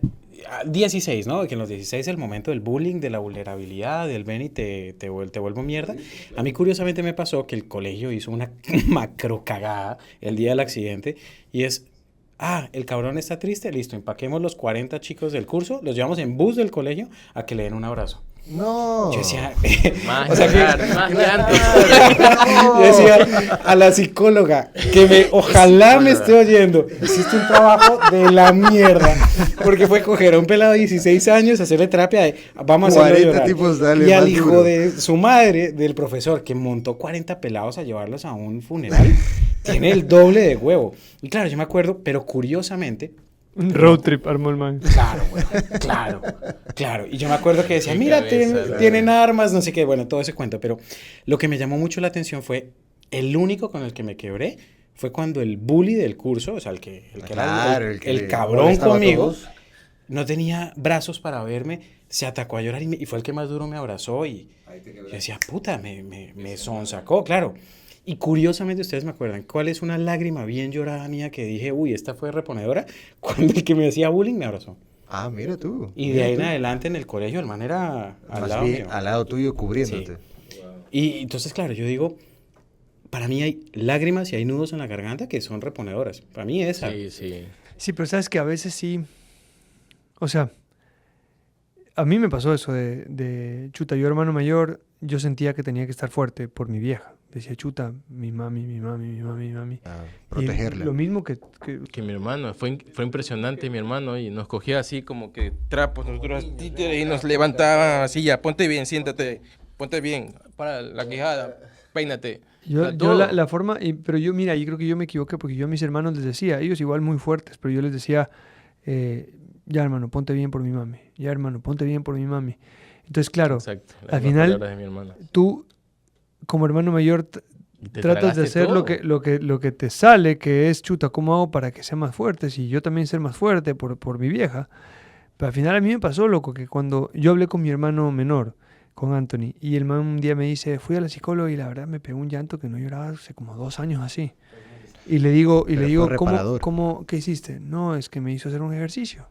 16, ¿no? Que en los 16 es el momento del bullying, de la vulnerabilidad, del ven y te vuelvo mierda. A mí curiosamente me pasó que el colegio hizo una macro cagada el día del accidente y es... el cabrón está triste, listo, empaquemos los 40 chicos del curso, los llevamos en bus del colegio a que le den un abrazo. No. Yo decía, Más o sea que- llorar, más llanto. yo decía a la psicóloga ojalá me esté oyendo, hiciste un trabajo de la mierda, porque fue coger a un pelado de 16 años, hacerle terapia de vamos a hacerlo 40 llorar. tipos, dale, Y al más hijo duro. de su madre, del profesor, que montó 40 pelados a llevarlos a un funeral, tiene el doble de huevo. Y claro, yo me acuerdo, pero curiosamente, Un road trip armó el man. claro, güey, claro. Y yo me acuerdo que decía, Qué mira, cabeza, tienen armas, no sé qué, bueno, todo ese cuento. Pero lo que me llamó mucho la atención fue, el único con el que me quebré fue cuando el bully del curso, o sea, el que Claro, era que el le cabrón molestaba a conmigo, todos. no tenía brazos para verme, se atacó a llorar y fue el que más duro me abrazó y yo decía, puta, me sonsacó, claro. Y curiosamente, ustedes me acuerdan, ¿cuál es una lágrima bien llorada mía que dije, uy, esta fue reponedora? Cuando el que me hacía bullying me abrazó. Ah, mira tú. Y de mira ahí en tú. adelante en el colegio, el man era al Más lado bien mío. al lado tuyo cubriéndote. Sí. Y entonces, claro, yo digo, para mí hay lágrimas y hay nudos en la garganta que son reponedoras. Para mí esa. Sí. Sí, pero sabes que a veces sí. O sea, a mí me pasó eso chuta, yo hermano mayor, yo sentía que tenía que estar fuerte por mi vieja. Decía, chuta, mi mami. Protegerla. Y lo mismo que Que mi hermano, fue impresionante mi hermano, y nos cogía así como que trapos, nosotros títeres, y nos levantaba así, ya, ponte bien, siéntate, ponte bien, para la quijada, peínate. yo Todo. la forma, pero yo, mira, yo creo que yo me equivoqué porque yo a mis hermanos les decía, ellos igual muy fuertes, pero yo les decía, ya hermano, ponte bien por mi mami, ya hermano, ponte bien por mi mami. Entonces, claro, Exacto, las al mismas final, palabras de mi hermano. tú como hermano mayor Y te tratas de tragaste hacer todo. lo que te sale, que es, chuta, ¿cómo hago para que sea más fuerte? Si yo también ser más fuerte por mi vieja. Pero al final a mí me pasó, loco, que cuando yo hablé con mi hermano menor, con Anthony, y el man un día me dice, fui a la psicóloga y la verdad me pegó un llanto que no lloraba hace como 2 años así. Y le digo, Pero fue reparador. ¿qué hiciste? No, es que me hizo hacer un ejercicio.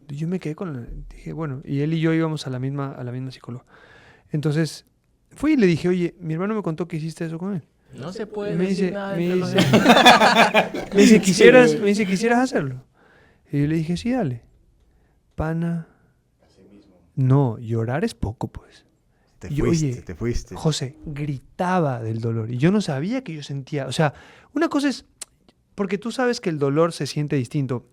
Y yo me quedé dije, bueno, y él y yo íbamos a la misma psicóloga. Entonces, fui y le dije, oye, mi hermano me contó que hiciste eso con él. No se puede Me decir dice, nada me entre los dice, hermanos. me dice, ¿quisieras hacerlo? Y yo le dije, sí, dale. Pana. No, llorar es poco, pues. Te fuiste. José, gritaba del dolor. Y yo no sabía que yo sentía. O sea, una cosa es, porque tú sabes que el dolor se siente distinto,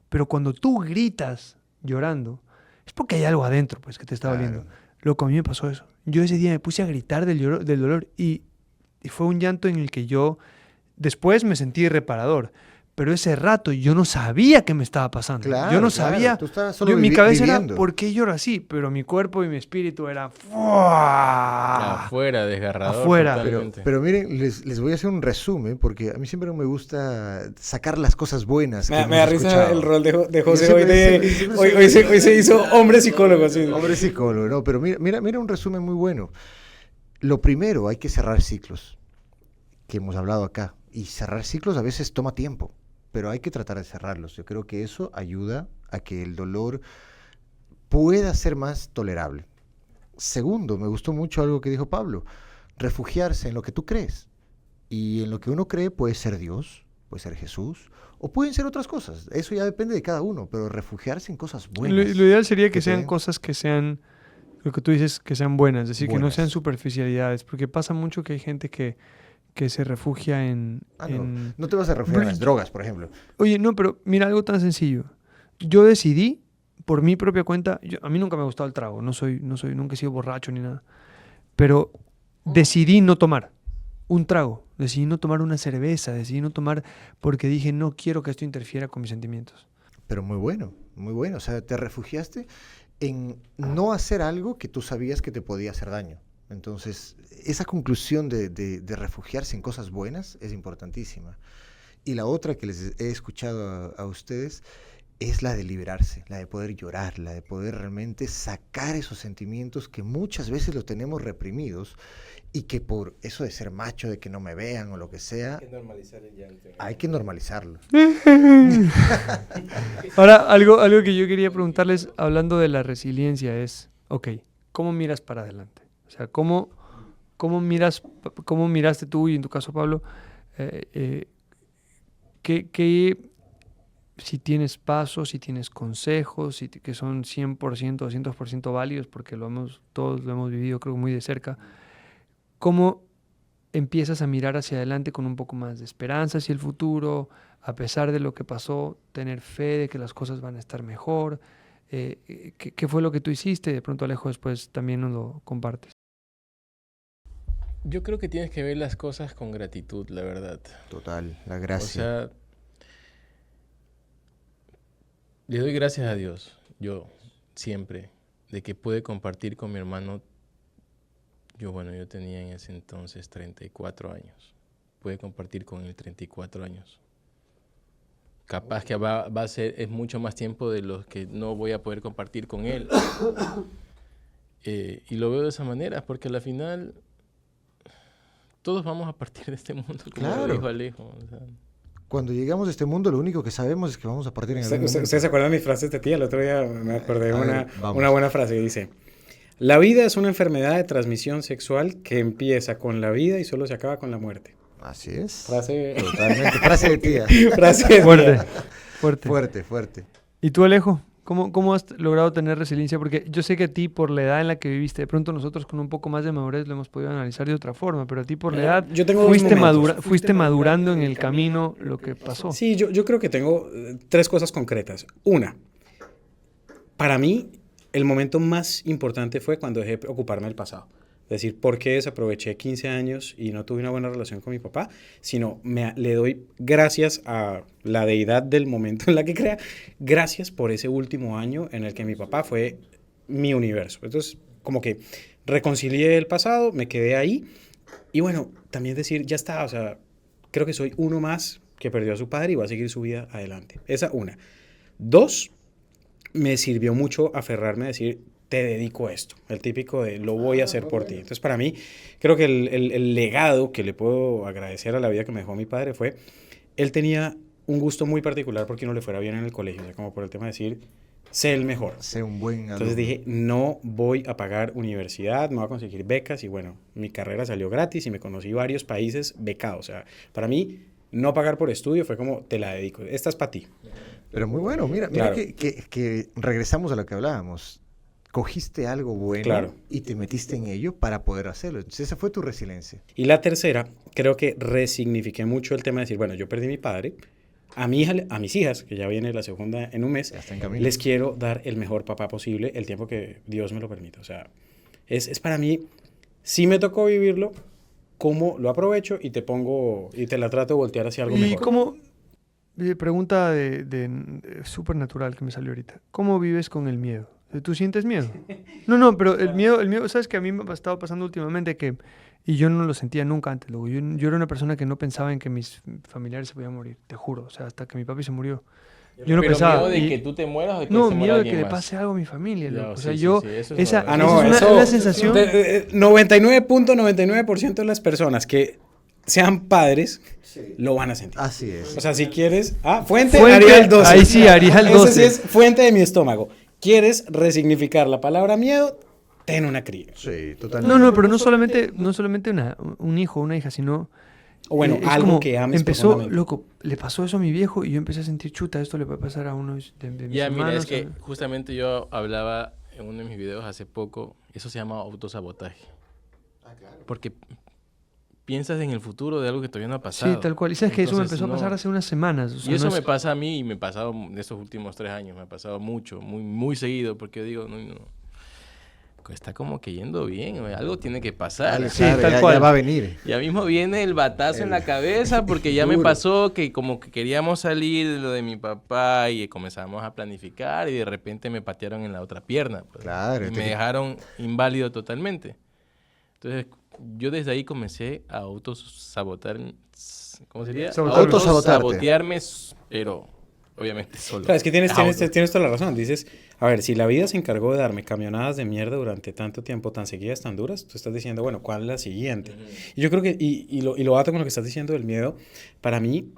pero cuando tú gritas llorando, es porque hay algo adentro, pues, que te está doliendo. Loco, a mí me pasó eso. Yo ese día me puse a gritar del dolor y fue un llanto en el que yo después me sentí reparador. Pero ese rato yo no sabía qué me estaba pasando. Claro, yo no claro. sabía. Tú estabas solo Mi cabeza viviendo. era, ¿por qué lloro así? Pero mi cuerpo y mi espíritu era... Afuera, desgarrador. Afuera. Totalmente. Pero miren, les voy a hacer un resumen porque a mí siempre me gusta sacar las cosas buenas. Me hemos da risa escuchado. el rol de José Yo hoy. siempre- Hoy se hizo hombre psicólogo. Así. Hombre psicólogo, no, pero mira un resumen muy bueno. Lo primero, hay que cerrar ciclos, que hemos hablado acá. Y cerrar ciclos a veces toma tiempo, pero hay que tratar de cerrarlos. Yo creo que eso ayuda a que el dolor pueda ser más tolerable. Segundo, me gustó mucho algo que dijo Pablo, refugiarse en lo que tú crees. Y en lo que uno cree puede ser Dios, puede ser Jesús, o pueden ser otras cosas. Eso ya depende de cada uno, pero refugiarse en cosas buenas. Lo ideal sería que que sean te- cosas que sean, lo que tú dices, que sean buenas, es decir, que no Buenas. sean superficialidades, porque pasa mucho que hay gente que se refugia en... No te vas a refugiar en las drogas, por ejemplo. Oye, no, pero mira, algo tan sencillo. Yo decidí, por mi propia cuenta, a mí nunca me ha gustado el trago, nunca he sido borracho ni nada, pero decidí no tomar un trago, decidí no tomar una cerveza, decidí no tomar porque dije, no quiero que esto interfiera con mis sentimientos. Pero muy bueno, muy bueno. O sea, te refugiaste en no hacer algo que tú sabías que te podía hacer daño. Entonces, esa conclusión de refugiarse en cosas buenas es importantísima. Y la otra que les he escuchado a ustedes es la de liberarse, la de poder llorar, la de poder realmente sacar esos sentimientos que muchas veces los tenemos reprimidos y que por eso de ser macho, de que no me vean o lo que sea, normalizar el llanto. hay que normalizarlo. Ahora, algo que yo quería preguntarles, hablando de la resiliencia, es, ok, ¿cómo miras para adelante? O sea, ¿cómo miraste tú y en tu caso, Pablo, si tienes pasos, si tienes consejos, que son 100%, 200% válidos, porque todos lo hemos vivido, creo, muy de cerca, ¿cómo empiezas a mirar hacia adelante con un poco más de esperanza hacia el futuro, a pesar de lo que pasó, tener fe de que las cosas van a estar mejor? ¿Qué fue lo que tú hiciste? De pronto, Alejo, después también nos lo compartes. Yo creo que tienes que ver las cosas con gratitud, la verdad. Total, la gracia. O sea, le doy gracias a Dios, yo siempre, de que pude compartir con mi hermano. Yo tenía en ese entonces 34 años. Pude compartir con él 34 años. Capaz que es mucho más tiempo de los que no voy a poder compartir con él. Y lo veo de esa manera, porque al final todos vamos a partir de este mundo, como Claro. lo dijo Alejo. O sea, Cuando llegamos a este mundo, lo único que sabemos es que vamos a partir en algún momento. ¿Ustedes se acuerdan de mis frases de tía? El otro día me acordé de A ver, vamos. una buena frase que dice: la vida es una enfermedad de transmisión sexual que empieza con la vida y solo se acaba con la muerte. Así es. Frase, Totalmente. Frase de tía. frase de Fuerte, tía. fuerte. Fuerte, fuerte. ¿Y tú, Alejo? ¿Cómo has logrado tener resiliencia? Porque yo sé que a ti, por la edad en la que viviste, de pronto nosotros con un poco más de madurez lo hemos podido analizar de otra forma, pero a ti por la edad Yo tengo dos momentos. fuiste madurando en el camino lo que pasó. Sí, yo creo que tengo tres cosas concretas. Una, para mí, el momento más importante fue cuando dejé de preocuparme del pasado. Es decir, ¿por qué desaproveché 15 años y no tuve una buena relación con mi papá? Sino le doy gracias a la deidad del momento en la que crea, gracias por ese último año en el que mi papá fue mi universo. Entonces, como que reconcilié el pasado, me quedé ahí y bueno, también decir, ya está, o sea, creo que soy uno más que perdió a su padre y va a seguir su vida adelante. Esa una. Dos, me sirvió mucho aferrarme a decir, te dedico a esto, el típico de lo voy a hacer por ti. Entonces, para mí, creo que el legado que le puedo agradecer a la vida que me dejó mi padre fue, él tenía un gusto muy particular porque no le fuera bien en el colegio, o sea, como por el tema de decir, sé el mejor. Sé un buen alumno. Entonces dije, no voy a pagar universidad, no voy a conseguir becas y bueno, mi carrera salió gratis y me conocí varios países becados. O sea, para mí, no pagar por estudio fue como, te la dedico, esta es para ti. Pero muy bueno, mira Claro. que regresamos a lo que hablábamos. Cogiste algo bueno Claro. y te metiste en ello para poder hacerlo. Entonces esa fue tu resiliencia. Y la tercera, creo que resignifiqué mucho el tema de decir, bueno, yo perdí a mi padre, a mi hija, a mis hijas, que ya viene la segunda en un mes, Ya está en camino. les quiero dar el mejor papá posible el tiempo que Dios me lo permita. O sea, es para mí, si me tocó vivirlo, cómo lo aprovecho y te la trato de voltear hacia algo ¿Y mejor. cómo, pregunta súper natural que me salió ahorita, ¿cómo vives con el miedo? ¿Tú sientes miedo? No, pero el miedo, ¿sabes que a mí me ha estado pasando últimamente y yo no lo sentía nunca antes, luego yo era una persona que no pensaba en que mis familiares se podían morir, te juro, o sea, hasta que mi papi se murió. Yo no Pero pensaba. miedo de que tú te mueras o de que No, se muera miedo de alguien que le más. pase algo a mi familia, Ya, loco. O sí, sea, sí, yo, sí, eso es esa, horrible. esa es una sensación. 99.99% de las personas que sean padres lo van a sentir. Así es. O sea, si quieres... fuente Fuente, Arial 12. ahí sí, Arial Ese 12. sí es fuente de mi estómago. ¿Quieres resignificar la palabra miedo? Ten una cría. Sí, totalmente. No, pero no solamente un hijo o una hija, sino... O bueno, es algo como que ames empezó, profundamente. loco, le pasó eso a mi viejo y yo empecé a sentir, chuta, esto le puede pasar a uno de mis Ya, hermanos. mira, es que ¿sabes? justamente yo hablaba en uno de mis videos hace poco, eso se llama autosabotaje. Porque piensas en el futuro de algo que todavía no ha pasado. Sí, tal cual. Y sabes que eso me Entonces, empezó a pasar no. hace unas semanas. O sea, Y eso no me es- pasa a mí y me ha pasado en estos últimos 3 años, me ha pasado mucho, muy, muy seguido, porque yo digo, no, está como que yendo bien, algo tiene que pasar. Dale, Sí, claro, tal ya, cual. ya va a venir. Ya mismo viene el batazo en la cabeza porque ya me Duro. pasó que como que queríamos salir de lo de mi papá y comenzamos a planificar y de repente me patearon en la otra pierna. Pues, Claro, y me dejaron inválido totalmente. Entonces yo desde ahí comencé a autosabotar, ¿cómo sería? Sabotarme. Autosabotearme, pero obviamente solo. Claro, es que tienes Auto. toda la razón. Dices, a ver, si la vida se encargó de darme camionadas de mierda durante tanto tiempo, tan seguidas, tan duras, tú estás diciendo, bueno, ¿cuál es la siguiente? Y yo creo que, y lo ato con lo que estás diciendo del miedo, para mí,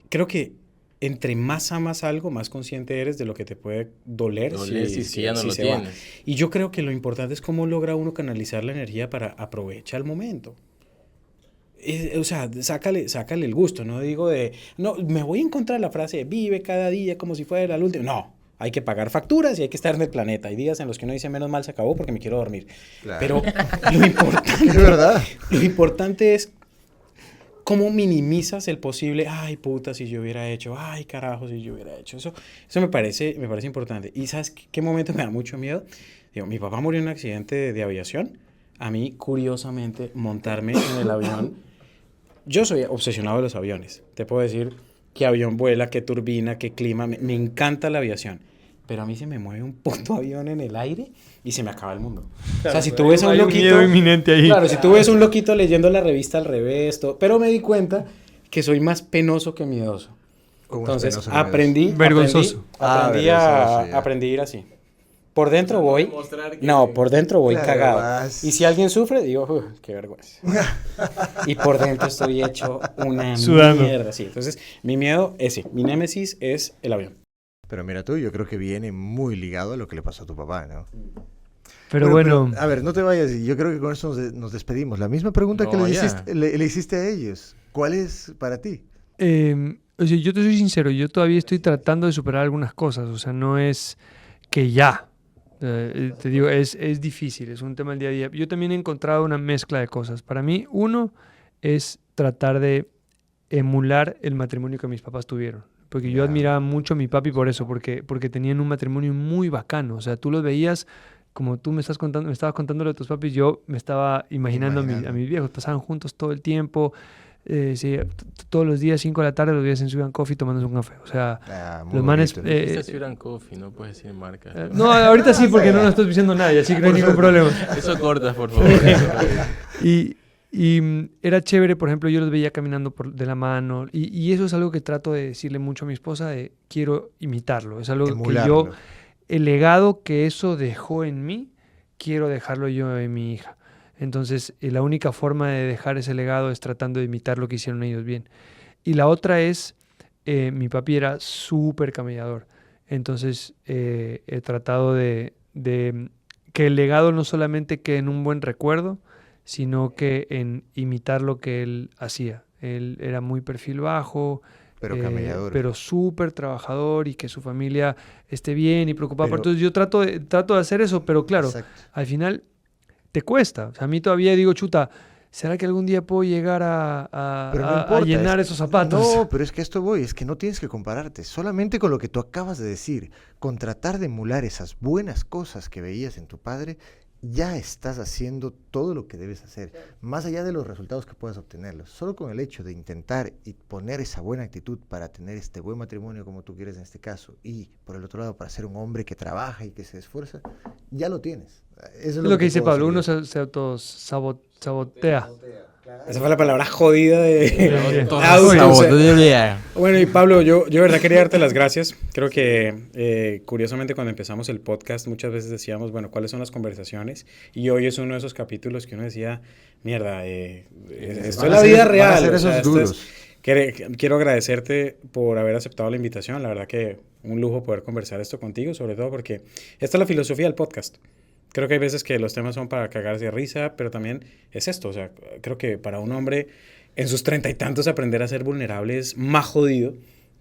creo que entre más amas algo, más consciente eres de lo que te puede doler, Si ya no lo se va. tienes. Y yo creo que lo importante es cómo logra uno canalizar la energía para aprovechar el momento. O sea, sácale el gusto, no digo no, me voy a encontrar la frase de vive cada día como si fuera el último. No, hay que pagar facturas y hay que estar en el planeta. Hay días en los que uno dice menos mal se acabó porque me quiero dormir. Claro. Pero Es verdad. lo importante es cómo minimizas el posible, ay puta, si yo hubiera hecho, ay carajo, si yo hubiera hecho. Eso me parece importante. ¿Y sabes qué momento me da mucho miedo? Digo, mi papá murió en un accidente de aviación. A mí, curiosamente, montarme en el avión. Yo soy obsesionado de los aviones. Te puedo decir qué avión vuela, qué turbina, qué clima. Me encanta la aviación. Pero a mí se me mueve un puto avión en el aire y se me acaba el mundo. O sea, si tú ves a un Hay un loquito... miedo inminente ahí. Claro, si tú ves un loquito leyendo la revista al revés, todo, pero me di cuenta que soy más penoso que miedoso. ¿Cómo es Entonces penoso que miedoso? aprendí Vergonzoso. Vergonzoso, ya. aprendí a ir así. Por dentro voy, Mostrar que- no, por dentro voy Claro, cagado. vas- Y si alguien sufre, digo, qué vergüenza. Y por dentro estoy hecho una Sudando. mierda. Sí, entonces mi miedo, mi némesis es el avión. Pero mira tú, yo creo que viene muy ligado a lo que le pasó a tu papá, ¿no? Pero bueno, a ver, no te vayas. Yo creo que con eso nos despedimos. La misma pregunta que No, le ya. hiciste, le hiciste a ellos. ¿Cuál es para ti? O sea, yo te soy sincero, yo todavía estoy tratando de superar algunas cosas, o sea, no es que ya. Te digo, es difícil, es un tema del día a día. Yo también he encontrado una mezcla de cosas. Para mí, uno es tratar de emular el matrimonio que mis papás tuvieron. Porque yo admiraba mucho a mi papi por eso, porque tenían un matrimonio muy bacano. O sea, tú los veías, como tú me estabas contando lo de tus papis, yo me estaba imaginando a mis viejos, pasaban juntos todo el tiempo. Sí, todos los días, 5 de la tarde, los días en Sugar Coffee tomándose un café. O sea, los manes... Sugar Coffee, no puedes decir marca. no, ahorita sí, porque no estoy diciendo nada, así que no hay ningún problema. Eso cortas, por favor. Y era chévere, por ejemplo, yo los veía caminando de la mano. Y eso es algo que trato de decirle mucho a mi esposa, de quiero imitarlo. Es algo emularlo. que yo, el legado que eso dejó en mí, quiero dejarlo yo en mi hija. Entonces, la única forma de dejar ese legado es tratando de imitar lo que hicieron ellos bien. Y la otra es, mi papi era súper camellador. Entonces, he tratado de que el legado no solamente quede en un buen recuerdo, sino que en imitar lo que él hacía. Él era muy perfil bajo, pero camellador. Pero súper trabajador y que su familia esté bien y preocupada. Entonces, yo trato de hacer eso, pero claro, exacto, al final... te cuesta. O sea, a mí todavía digo, chuta, ¿será que algún día puedo llegar a llenar esos zapatos? No, pero es que a esto voy, es que no tienes que compararte. Solamente con lo que tú acabas de decir, con tratar de emular esas buenas cosas que veías en tu padre, ya estás haciendo todo lo que debes hacer, más allá de los resultados que puedas obtenerlos. Solo con el hecho de intentar y poner esa buena actitud para tener este buen matrimonio como tú quieres en este caso, y por el otro lado para ser un hombre que trabaja y que se esfuerza, ya lo tienes. Eso es lo que dice Pablo, uno se autosabotea. Esa fue la palabra jodida de sabotea. Bueno, y Pablo, yo de verdad quería darte las gracias. Creo que curiosamente cuando empezamos el podcast muchas veces decíamos, bueno, ¿cuáles son las conversaciones? Y hoy es uno de esos capítulos que uno decía, mierda, esto es la vida real. O sea, quiero agradecerte por haber aceptado la invitación. La verdad que un lujo poder conversar esto contigo, sobre todo porque esta es la filosofía del podcast. Creo que hay veces que los temas son para cagarse de risa, pero también es esto. O sea, creo que para un hombre en sus 30 y tantos aprender a ser vulnerable es más jodido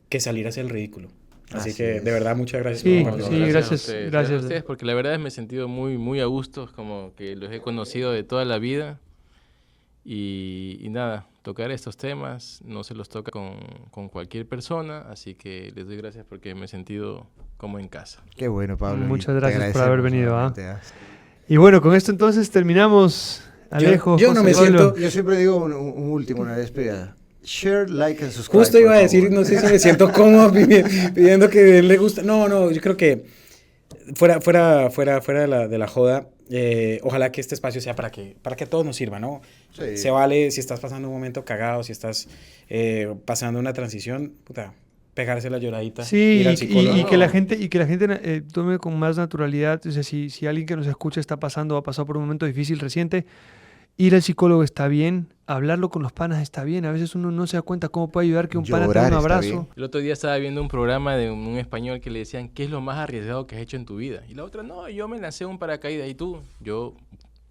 que salir a hacer el ridículo. Así que, de verdad, muchas gracias por compartir. Sí, gracias a ustedes, porque la verdad me he sentido muy, muy a gusto, como que los he conocido de toda la vida. Y nada, tocar estos temas no se los toca con cualquier persona, así que les doy gracias porque me he sentido como en casa. Qué bueno, Pablo. Muchas gracias por haber venido. Y bueno, con esto entonces terminamos. Alejo, yo no me siento... Yo siempre digo un último, una despedida. Share, like and subscribe. Justo iba a decir, no sé si me siento cómodo pidiendo que le guste. No, yo creo que fuera de la joda, ojalá que este espacio sea para que a todos nos sirva, ¿no? Sí. Se vale si estás pasando un momento cagado, si estás pasando una transición, puta, pegarse la lloradita, ir al psicólogo. Y que la gente tome con más naturalidad. O sea, si alguien que nos escucha está pasando o ha pasado por un momento difícil reciente, ir al psicólogo está bien, hablarlo con los panas está bien. A veces uno no se da cuenta cómo puede ayudar que un pana te dé un abrazo. El otro día estaba viendo un programa de un español que le decían, ¿qué es lo más arriesgado que has hecho en tu vida? Y la otra, no, yo me lancé un paracaídas. ¿Y tú? Yo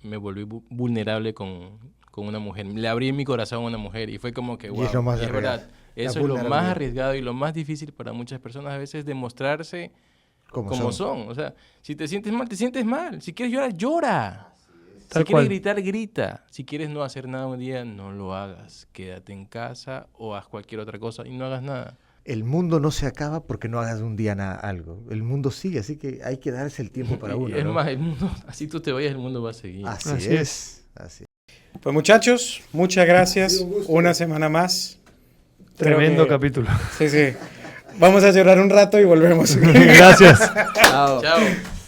me volví vulnerable con una mujer. Le abrí mi corazón a una mujer y fue como que, wow, es verdad. Eso es lo más arriesgado y lo más difícil para muchas personas a veces, demostrarse como son. O sea, si te sientes mal, te sientes mal. Si quieres llorar, llora. Si quieres gritar, grita. Si quieres no hacer nada un día, no lo hagas. Quédate en casa o haz cualquier otra cosa y no hagas nada. El mundo no se acaba porque no hagas un día algo. El mundo sigue, así que hay que darse el tiempo para uno. Es más, el mundo, así tú te vayas, el mundo va a seguir. Así es. Pues muchachos, muchas gracias. Una semana más. Tremendo capítulo. Sí. Vamos a llorar un rato y volvemos. Gracias. Chao.